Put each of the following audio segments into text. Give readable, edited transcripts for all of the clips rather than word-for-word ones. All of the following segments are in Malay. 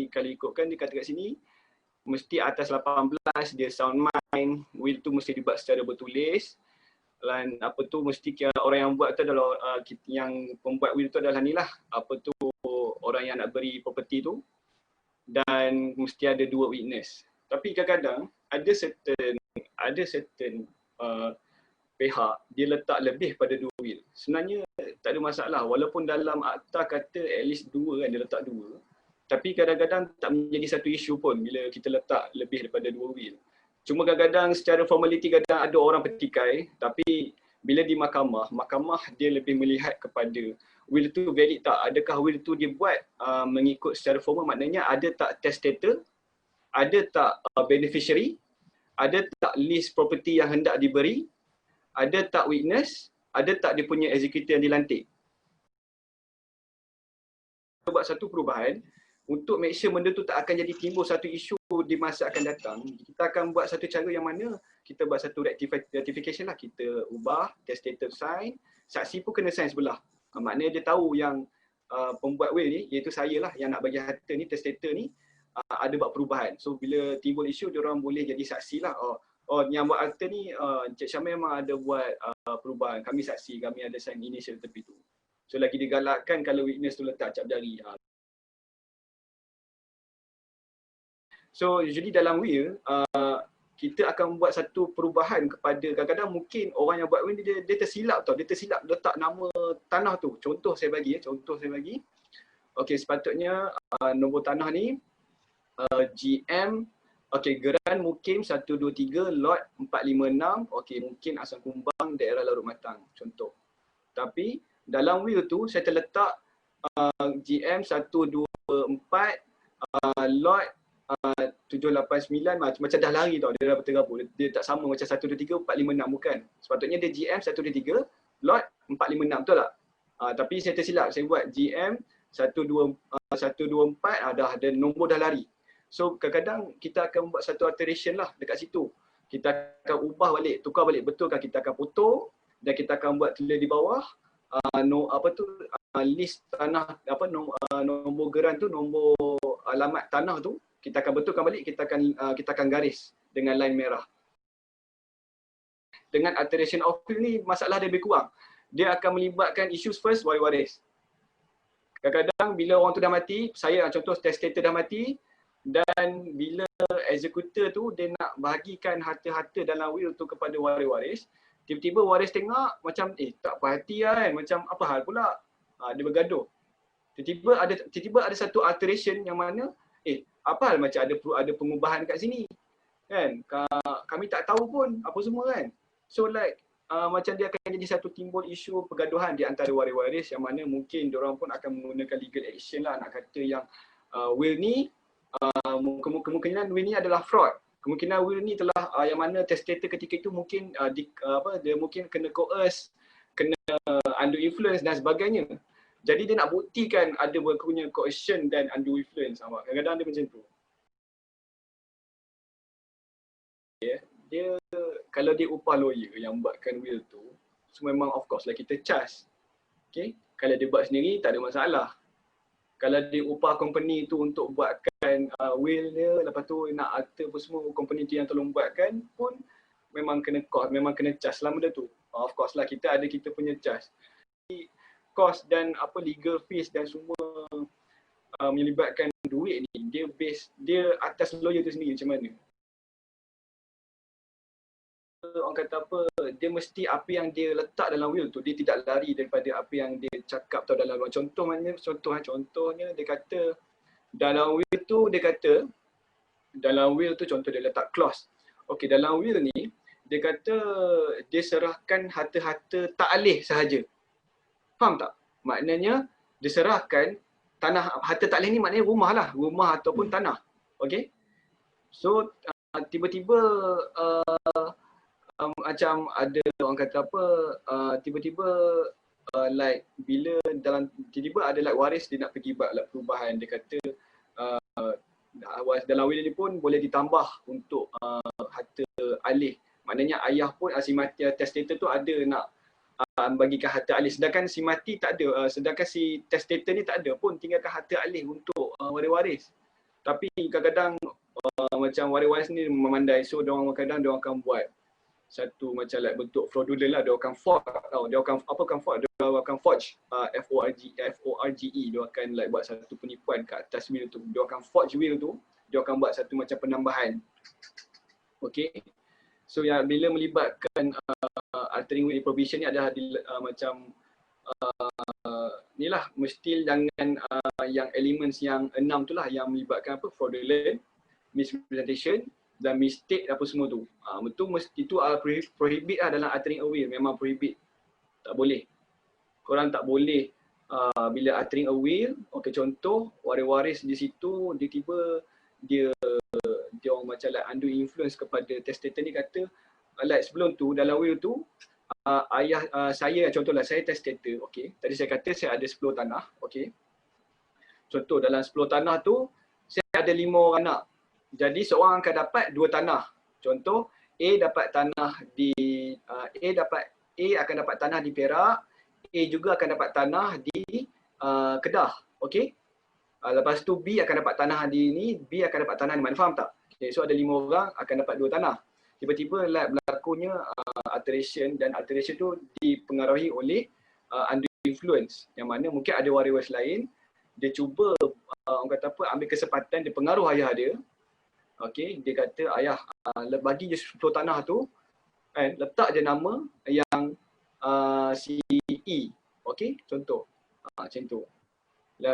kalau ikutkan dia kata kat sini, mesti atas 18, dia sound mind, will tu mesti dibuat secara bertulis. Dan apa tu mesti orang yang buat tu adalah yang pembuat will tu adalah ni lah, apa tu orang yang nak beri property tu, dan mesti ada 2 witness. Tapi kadang-kadang ada certain pihak dia letak lebih pada 2 will. Sebenarnya tak ada masalah walaupun dalam akta kata at least 2 kan, dia letak 2. Tapi kadang-kadang tak menjadi satu isu pun bila kita letak lebih daripada 2 will. Cuma kadang-kadang secara formality kadang ada orang petikai, tapi bila di mahkamah dia lebih melihat kepada will tu valid tak, adakah will tu dibuat mengikut secara formal, maknanya ada tak testator, ada tak beneficiary, ada tak list property yang hendak diberi, ada tak witness, ada tak dia punya executor yang dilantik. Kita buat satu perubahan untuk make sure benda tu tak akan jadi timbul satu isu di masa akan datang. Kita akan buat satu cara yang mana kita buat satu rectification lah. Kita ubah testator sign, saksi pun kena sign sebelah. Maknanya dia tahu yang pembuat will ni, iaitu saya lah yang nak bagi harta ni, testator ni, ada buat perubahan. So bila timbul isu, diorang boleh jadi saksi lah. Oh yang buat harta ni, Encik Syamil memang ada buat perubahan. Kami saksi, kami ada sign initial tepi tu. So lagi digalakkan kalau witness tu letak cap jari. So usually dalam will, kita akan buat satu perubahan kepada, kadang-kadang mungkin orang yang buat will dia tersilap tau, dia tersilap letak nama tanah tu. Contoh saya bagi. Okey, sepatutnya nombor tanah ni GM, okey, Geran Mukim 123 lot 456, okey, mungkin Asam Kumbang daerah Larut Matang, contoh. Tapi dalam will tu saya terletak GM 124 lot 789, macam dah lari tau, dia dah berterabur. Dia tak sama macam 123 456, bukan. Sepatutnya dia GM 123 lot 456, betul tak? Tapi saya tersilap, saya buat GM 124, dah ada nombor dah lari. So kadang-kadang kita akan buat satu alteration lah dekat situ. Kita akan ubah balik, tukar balik, betulkan kita akan potong dan kita akan buat tulis di bawah list tanah, nombor geran tu, nombor alamat tanah tu, kita akan betulkan balik, kita akan garis dengan line merah. Dengan alteration of will ni masalah dia lebih kurang. Dia akan melibatkan issues first, waris. Kadang-kadang bila orang tu dah mati, saya contoh testator dah mati, dan bila executor tu dia nak bahagikan harta-harta dalam will tu kepada waris-waris, tiba-tiba waris tengok macam tak perhati kan, macam apa hal pula, dia bergaduh. Tiba-tiba ada satu alteration yang mana apa hal macam ada pengubahan kat sini kan, kami tak tahu pun apa semua kan. So like macam dia akan jadi satu timbul isu pergaduhan di antara waris-waris, yang mana mungkin diorang pun akan menggunakan legal action lah, nak kata yang will ni kemungkinan will ni adalah fraud. Kemungkinan will ni telah yang mana testator ketika itu mungkin dia mungkin kena coerce, kena undue influence dan sebagainya. Jadi dia nak buktikan ada berpunya coercion dan undue influence. Kadang-kadang dia macam tu. Dia kalau dia upah lawyer yang buatkan will tu, so memang of course lah kita charge. Okay? Kalau dia buat sendiri tak ada masalah. Kalau dia upah company tu untuk buatkan will dia, lepas tu nak akta apa semua, company tu yang tolong buatkan pun memang kena cost, memang kena charge lah benda tu. Of course lah kita ada kita punya charge. Cost dan legal fees dan semua melibatkan duit ni, dia atas lawyer tu sendiri macam mana. Orang kata dia mesti apa yang dia letak dalam will tu, dia tidak lari daripada apa yang dia cakap tau dalam contohnya dia kata dalam will tu, contoh dia letak clause. Okey, dalam will ni dia kata dia serahkan harta-harta taklih sahaja. Faham tak? Maknanya diserahkan tanah, harta taklih ni maknanya rumah ataupun tanah. Okey. So tiba-tiba macam ada orang kata tiba-tiba like bila dalam tiba-tiba ada like waris dia nak pergi buat like perubahan, dia kata dalam will ni pun boleh ditambah untuk harta alih. Maknanya ayah pun si mati testator tu ada nak bagikan harta alih, sedangkan si mati tak ada, sedangkan si testator ni tak ada pun tinggalkan harta alih untuk waris-waris. Tapi kadang-kadang macam waris-waris ni memandai, so diorang kadang diorang akan buat satu macam like bentuk fraudulent lah. Dia akan forge tau. Dia akan forge? Dia akan forge FORGE. Dia akan like buat satu penipuan kat atas will tu. Dia akan forge will tu. Dia akan buat satu macam penambahan. Okay. So yang bila melibatkan altering will provision ni adalah macam ni lah, mesti jangan yang elements yang 6 tu lah yang melibatkan apa, fraudulent, misrepresentation dan mistake apa semua tu. Betul, mesti itu prohibit lah dalam altering a will. Memang prohibit. Tak boleh. Korang tak boleh bila altering a will, okay, contoh waris-waris di situ dia tiba dia orang macam like undue influence kepada testator ni, kata like sebelum tu dalam will tu ayah saya, contohlah saya testator, okey. Tadi saya kata saya ada 10 tanah, okey. Contoh dalam 10 tanah tu saya ada 5 orang anak. Jadi seorang akan dapat 2 tanah. Contoh A dapat tanah di A akan dapat tanah di Perak, A juga akan dapat tanah di Kedah, okey. Lepas tu B akan dapat tanah di ni, B akan dapat tanah di mana, faham tak? Okay, so ada 5 orang akan dapat 2 tanah. Tiba-tiba berlakunya alteration, dan alteration tu dipengaruhi oleh undue influence, yang mana mungkin ada waris lain, dia cuba orang kata apa, ambil kesempatan, dia pengaruh ayah dia. Okey, dia kata ayah bagi je 10 tanah tu, letak je nama yang si E. Okey, contoh. Macam tu.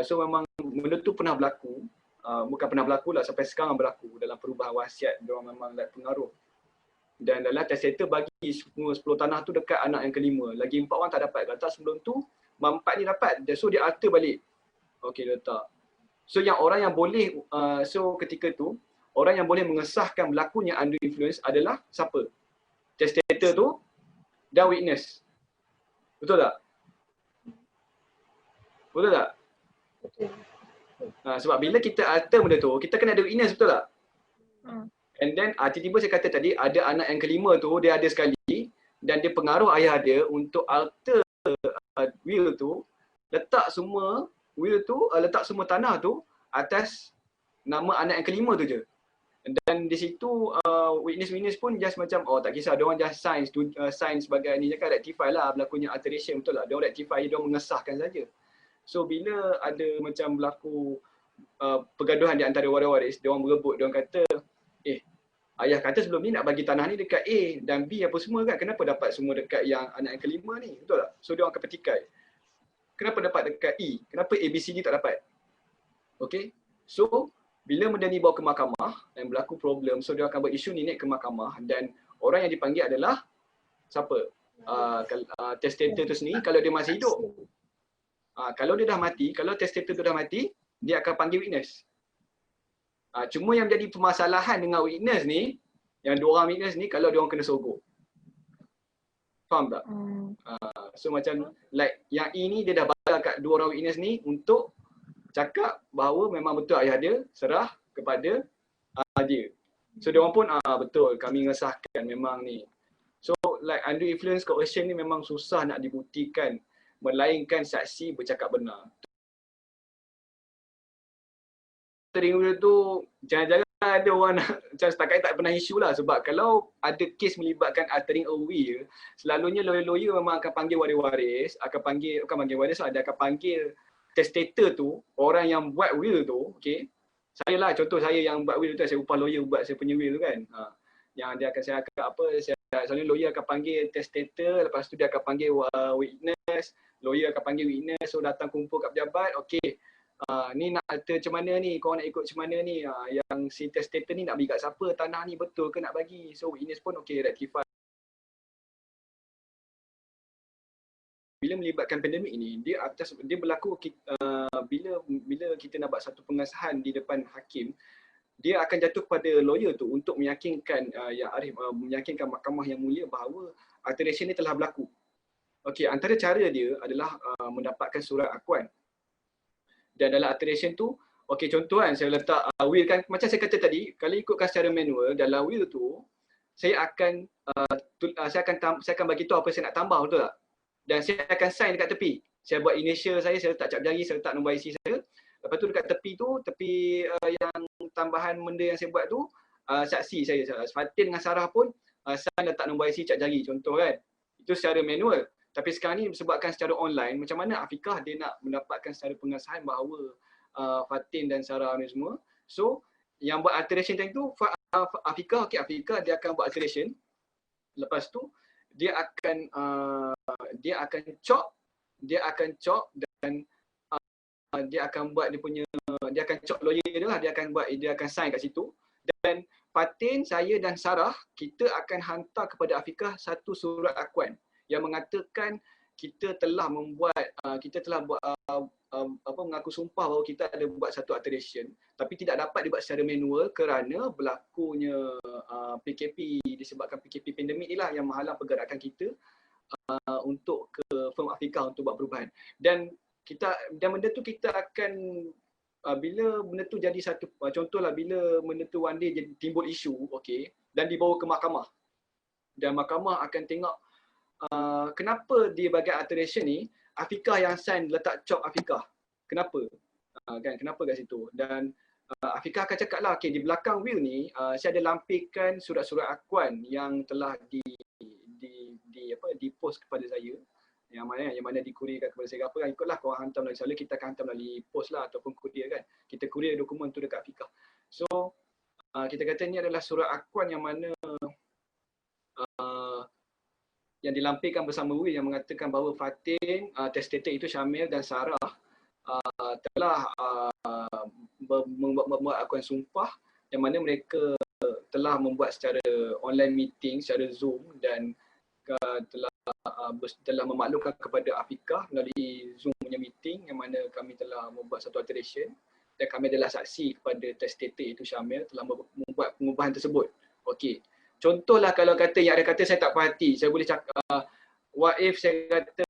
So memang benda tu pernah berlaku, bukan pernah berlaku lah, sampai sekarang berlaku dalam perubahan wasiat. Dia orang memang pengaruh. Dan dalam testator bagi semua 10 tanah tu dekat anak yang kelima. Lagi 4 orang tak dapat. Letak sebelum tu, 4 ni dapat. So dia alter balik. Okey, letak. So yang orang yang boleh, so ketika tu, orang yang boleh mengesahkan berlakunya undue influence adalah siapa? Testator tu dan witness. Betul tak? Betul tak? Betul. Sebab bila kita alter benda tu, kita kena ada witness, betul tak? And then tiba-tiba saya kata tadi, ada anak yang kelima tu, dia ada sekali, dan dia pengaruh ayah dia untuk alter will tu, letak semua will tu, letak semua tanah tu atas nama anak yang kelima tu je. Dan di situ witness pun just macam, oh tak kisah, diorang just sign sebagai ni, cakap rectify lah berlakunya alteration, betul lah, diorang rectify, diorang mengesahkan saja. So bila ada macam berlaku pergaduhan di antara waris-waris, diorang berebut, diorang kata, ayah kata sebelum ni nak bagi tanah ni dekat A dan B apa semua kan, kenapa dapat semua dekat yang anak yang kelima ni, betul tak? So diorang akan petikai. Kenapa dapat dekat E? Kenapa ABCD tak dapat? Okay, so bila benda ni bawa ke mahkamah dan berlaku problem, so dia akan buat isu ni naik ke mahkamah, dan orang yang dipanggil adalah siapa? Testator tu sendiri kalau dia masih hidup. Kalau dia dah mati, kalau testator tu dah mati, dia akan panggil witness. Cuma yang jadi permasalahan dengan witness ni, yang 2 orang witness ni, kalau dia orang kena sogok. Faham tak? So macam like yang E ni, dia dah bayar kat 2 orang witness ni untuk cakap bahawa memang betul ayah dia serah kepada dia. So dia orang pun betul, kami ngesahkan memang ni. So like undue influence coercion ni memang susah nak dibuktikan, melainkan saksi bercakap benar. Altering will tu jangan-jangan ada orang nak, macam setakat tak pernah isu lah, sebab kalau ada kes melibatkan altering a will, selalunya lawyer-lawyer memang akan panggil waris-waris, dia akan panggil testator tu, orang yang buat will tu, okey. Saya lah, contoh saya yang buat will tu, saya upah lawyer buat saya punya will tu kan. Yang dia akan, saya akan apa, selalunya lawyer akan panggil testator, lepas tu dia akan panggil witness, lawyer akan panggil witness, so datang kumpul kat pejabat, okey. Ni nak alter macam mana ni, korang nak ikut macam mana ni, yang si testator ni nak bagi kat siapa, tanah ni betul ke nak bagi. So witness pun okey, rectify. Bila melibatkan pandemik ini, dia berlaku bila kita nak buat satu pengesahan di depan hakim, dia akan jatuh kepada lawyer tu untuk meyakinkan meyakinkan mahkamah yang mulia bahawa alteration ni telah berlaku. Okey, antara cara dia adalah mendapatkan surat akuan. Dan dalam alteration tu, okey contoh kan, saya letak will kan, macam saya kata tadi, kalau ikutkan secara manual, dalam will tu, saya akan bagi tahu apa saya nak tambah, betul tak? Dan saya akan sign dekat tepi. Saya buat initial saya letak cap jari, saya letak nombor IC saya. Lepas tu dekat tepi tu, tepi yang tambahan benda yang saya buat tu, saksi saya, Fatin dengan Sarah pun sign letak nombor IC cap jari contoh kan. Itu secara manual. Tapi sekarang ni disebabkan secara online, macam mana Afiqah dia nak mendapatkan secara pengesahan bahawa Fatin dan Sarah ni semua. So yang buat alteration tadi tu Afiqah, Afiqah dia akan buat alteration. Lepas tu dia akan chop dan dia akan buat dia akan chop lawyer dia lah, dia akan sign kat situ. Dan Fatin, saya dan Sarah, kita akan hantar kepada Afiqah satu surat akuan yang mengatakan kita telah mengaku sumpah bahawa kita ada buat satu alteration, tapi tidak dapat dibuat secara manual kerana berlakunya PKP, disebabkan PKP pandemik inilah yang menghalang pergerakan kita untuk ke firm Afiqah untuk buat perubahan. Dan benda tu kita akan bila benda tu jadi satu, contohlah bila benda tu one day jadi timbul isu, okey, dan dibawa ke mahkamah. Dan mahkamah akan tengok kenapa dia bagi alteration ni Afiqah yang sign letak chop Afiqah. Kenapa? Kan kenapa kat situ? Dan Afiqah akan cakap lah, okay, di belakang will ni saya ada lampirkan surat-surat akuan yang telah di post kepada saya, yang mana dikurirkan kepada saya, apa kan, ikutlah korang hantar melalui, selalu kita akan hantar melalui post lah ataupun kurier kan. Kita kurier dokumen tu dekat Afiqah. So kita kata ni adalah surat akuan yang mana yang dilampirkan bersama will yang mengatakan bahawa Fatin, testator itu Syamil dan Sarah telah membuat akuan sumpah yang mana mereka telah membuat secara online meeting, secara Zoom, dan telah memaklumkan kepada Afiqah melalui Zoom punya meeting yang mana kami telah membuat satu alteration dan kami adalah saksi kepada testator itu Syamil telah membuat pengubahan tersebut. Okey. Contohlah kalau kata yang ada kata saya tak puas hati, saya boleh cakap what if saya kata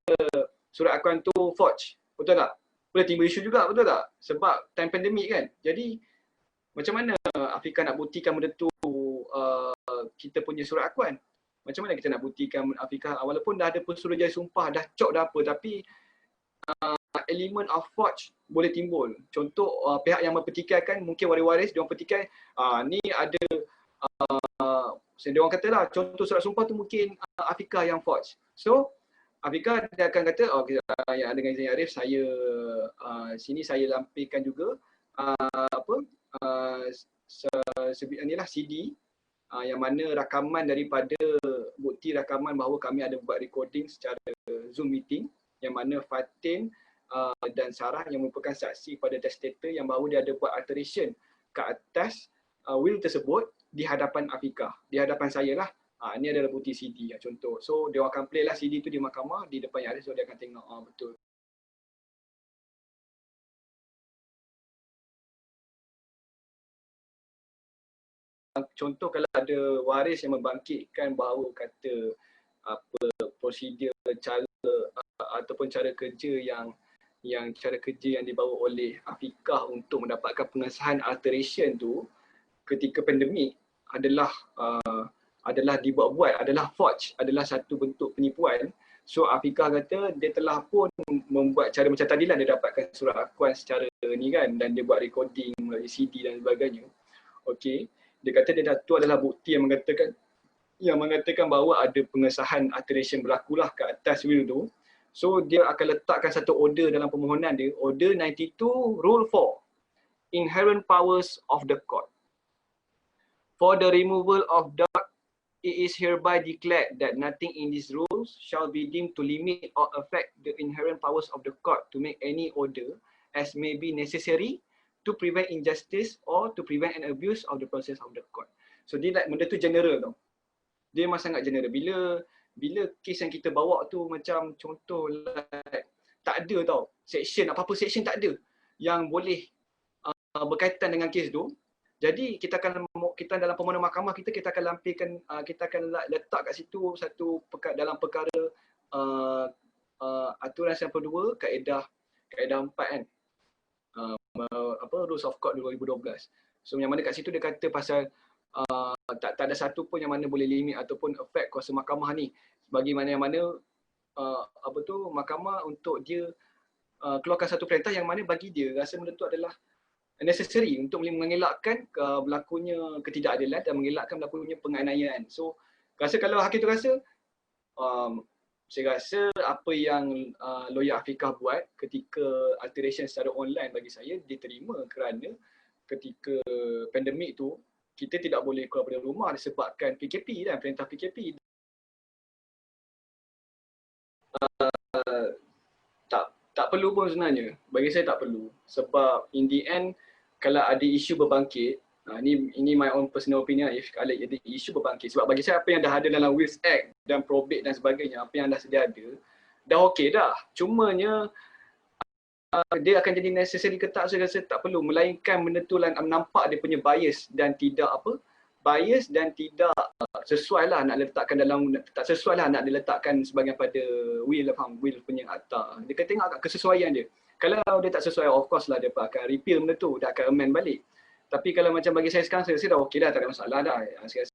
surat akuan tu forge, betul tak? Boleh timbul isu juga, betul tak? Sebab time pandemik kan. Jadi macam mana Afiqah nak buktikan benda tu kita punya surat akuan? Macam mana kita nak buktikan Afiqah walaupun dah ada persuruhjaya sumpah, dah cop dah apa, tapi elemen of forge boleh timbul. Contoh pihak yang mempertikaikan, mungkin waris-waris dia orang pertikai, ni ada dia orang katalah contoh surat sumpah tu mungkin Afiqah yang forge. So Afiqah dia akan kata, yang dengan izin Arif, saya sini saya lampirkan juga inilah CD yang mana rakaman daripada bukti rakaman bahawa kami ada buat recording secara Zoom meeting yang mana Fatin dan Sarah yang merupakan saksi pada testator yang bahawa dia ada buat alteration ke atas will tersebut di hadapan Afiqah, di hadapan saya lah. Ini adalah bukti CD contoh. So dia akan play lah CD tu di mahkamah di depan yang ada, so dia akan tengok betul. Contoh kalau ada waris yang membangkitkan bahawa kata prosedur, cara ataupun cara kerja yang dibawa oleh Afiqah untuk mendapatkan pengesahan alteration tu ketika pandemik adalah dibuat-buat, adalah forge, adalah satu bentuk penipuan. So Afiqah kata dia telah pun membuat cara macam tadilah dia dapatkan surat akuan secara ni kan, dan dia buat recording melalui CD dan sebagainya. Okey, dia kata tu adalah bukti yang mengatakan bahawa ada pengesahan alteration berlakulah ke atas will tu. So dia akan letakkan satu order dalam permohonan dia, order 92 rule 4, inherent powers of the court. For the removal of doubt, it is hereby declared that nothing in these rules shall be deemed to limit or affect the inherent powers of the court to make any order as may be necessary to prevent injustice or to prevent an abuse of the process of the court. So dia benda tu general tau. Dia memang sangat general. Bila kes yang kita bawa tu macam contoh like, tak ada tau section, apa-apa section tak ada yang boleh berkaitan dengan kes tu. Jadi kita dalam permohonan mahkamah kita akan lampirkan, kita akan letak kat situ satu dalam perkara aturan 92 kaedah 4 kan. Rules of Court 2012. So yang mana kat situ dia kata pasal tak ada satu pun yang mana boleh limit ataupun affect kuasa mahkamah ni. Bagi mana yang mana mahkamah untuk dia keluarkan satu perintah yang mana bagi dia rasa benda tu adalah necessary untuk mengelakkan berlakunya ketidakadilan dan mengelakkan berlakunya penganiayaan. So, rasa kalau hakim tu rasa, saya rasa apa yang lawyer Afiqah buat ketika alteration secara online bagi saya diterima kerana ketika pandemik tu kita tidak boleh keluar dari rumah disebabkan PKP dan perintah PKP. Tak perlu pun sebenarnya. Bagi saya tak perlu. Sebab in the end, kalau ada isu berbangkit, ini my own personal opinion, kalau ada isu berbangkit. Sebab bagi saya apa yang dah ada dalam Wills Act dan probate dan sebagainya, apa yang dah sedia ada, dah okey dah. Cumanya dia akan jadi necessary ke tak, saya rasa tak perlu. Melainkan benda tu nampak dia punya bias dan tidak sesuai lah nak letakkan dalam, tak sesuai lah nak diletakkan sebagian pada will punya akta. Dia kena tengok kat kesesuaian dia. Kalau dia tak sesuai, of course lah dia akan repeal benda tu, dia akan amend balik. Tapi kalau macam bagi saya sekarang, saya rasa dah okey dah, tak ada masalah dah. Saya rasa